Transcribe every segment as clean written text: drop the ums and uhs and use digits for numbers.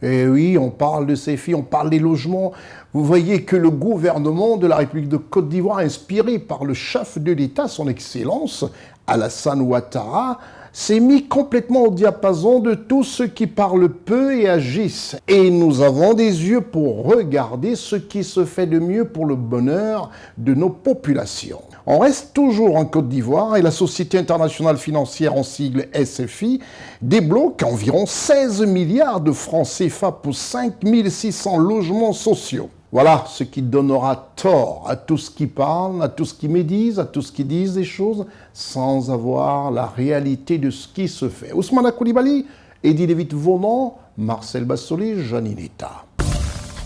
Eh oui, on parle de ces filles, on parle des logements. Vous voyez que le gouvernement de la République de Côte d'Ivoire, inspiré par le chef de l'État, son Excellence, Alassane Ouattara, s'est mis complètement au diapason de tous ceux qui parlent peu et agissent. Et nous avons des yeux pour regarder ce qui se fait de mieux pour le bonheur de nos populations. On reste toujours en Côte d'Ivoire et la Société internationale financière en sigle SFI débloque environ 16 milliards de francs CFA pour 5600 logements sociaux. Voilà ce qui donnera tort à tous qui parlent, à tous qui médisent, à tous qui disent des choses sans avoir la réalité de ce qui se fait. Ousmane Koulibaly, Eddy Lévite-Vaughan, Marcel Bassolé, Janineta.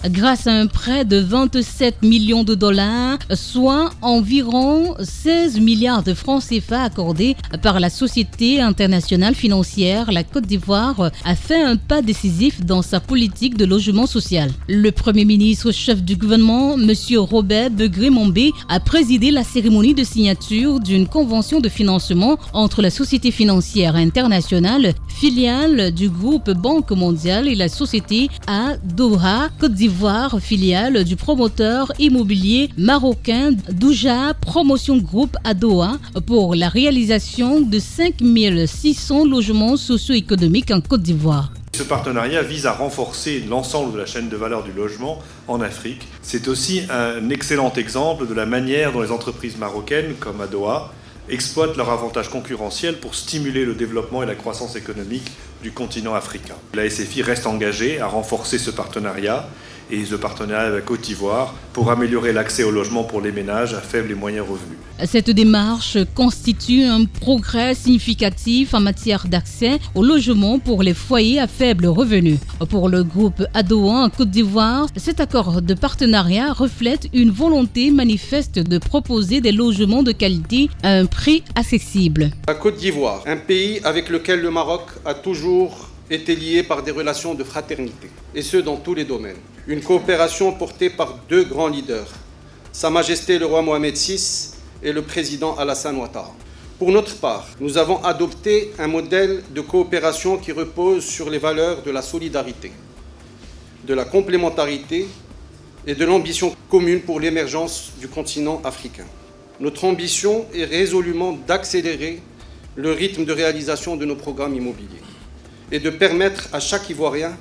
Grâce à un prêt de 27 millions de dollars, soit environ 16 milliards de francs CFA accordés par la Société internationale financière, la Côte d'Ivoire a fait un pas décisif dans sa politique de logement social. Le Premier ministre chef du gouvernement, M. Robert Begré-Mombé, a présidé la cérémonie de signature d'une convention de financement entre la Société financière internationale, filiale du groupe Banque mondiale, et la société à Doha, Côte d'Ivoire, filiale du promoteur immobilier marocain Douja Promotion Group à Doha, pour la réalisation de 5600 logements socio-économiques en Côte d'Ivoire. Ce partenariat vise à renforcer l'ensemble de la chaîne de valeur du logement en Afrique. C'est aussi un excellent exemple de la manière dont les entreprises marocaines, comme à Doha, exploitent leur avantage concurrentiel pour stimuler le développement et la croissance économique du continent africain. La SFI reste engagée à renforcer ce partenariat et ce partenariat avec Côte d'Ivoire pour améliorer l'accès au logement pour les ménages à faibles et moyens revenus. Cette démarche constitue un progrès significatif en matière d'accès au logement pour les foyers à faible revenu. Pour le groupe Adoa en Côte d'Ivoire, cet accord de partenariat reflète une volonté manifeste de proposer des logements de qualité à un prix accessible. La Côte d'Ivoire, un pays avec lequel le Maroc a toujours été lié par des relations de fraternité, et ce dans tous les domaines. Une coopération portée par deux grands leaders, Sa Majesté le roi Mohamed VI et le président Alassane Ouattara. Pour notre part, nous avons adopté un modèle de coopération qui repose sur les valeurs de la solidarité, de la complémentarité et de l'ambition commune pour l'émergence du continent africain. Notre ambition est résolument d'accélérer le rythme de réalisation de nos programmes immobiliers et de permettre à chaque Ivoirien,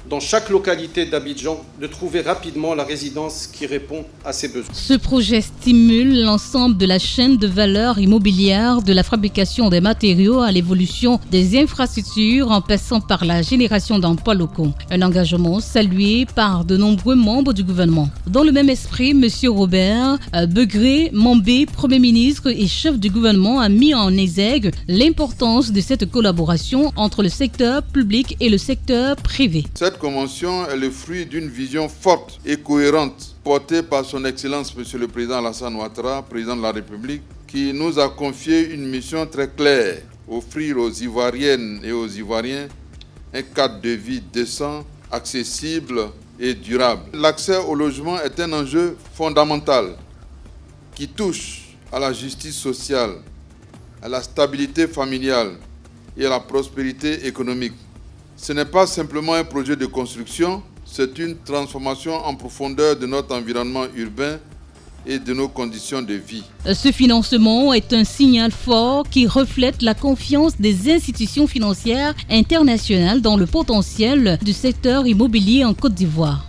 dans chaque localité d'Abidjan, de trouver rapidement la résidence qui répond à ses besoins. Ce projet stimule l'ensemble de la chaîne de valeur immobilière, de la fabrication des matériaux à l'évolution des infrastructures, en passant par la génération d'emplois locaux. Un engagement salué par de nombreux membres du gouvernement. Dans le même esprit, M. Robert Begré-Mombé, Premier ministre et chef du gouvernement, a mis en exergue l'importance de cette collaboration entre le secteur public et le secteur privé. Cette convention est le fruit d'une vision forte et cohérente portée par son Excellence M. le Président Alassane Ouattara, Président de la République, qui nous a confié une mission très claire: offrir aux Ivoiriennes et aux Ivoiriens un cadre de vie décent, accessible et durable. L'accès au logement est un enjeu fondamental qui touche à la justice sociale, à la stabilité familiale et à la prospérité économique. Ce n'est pas simplement un projet de construction, c'est une transformation en profondeur de notre environnement urbain et de nos conditions de vie. Ce financement est un signal fort qui reflète la confiance des institutions financières internationales dans le potentiel du secteur immobilier en Côte d'Ivoire.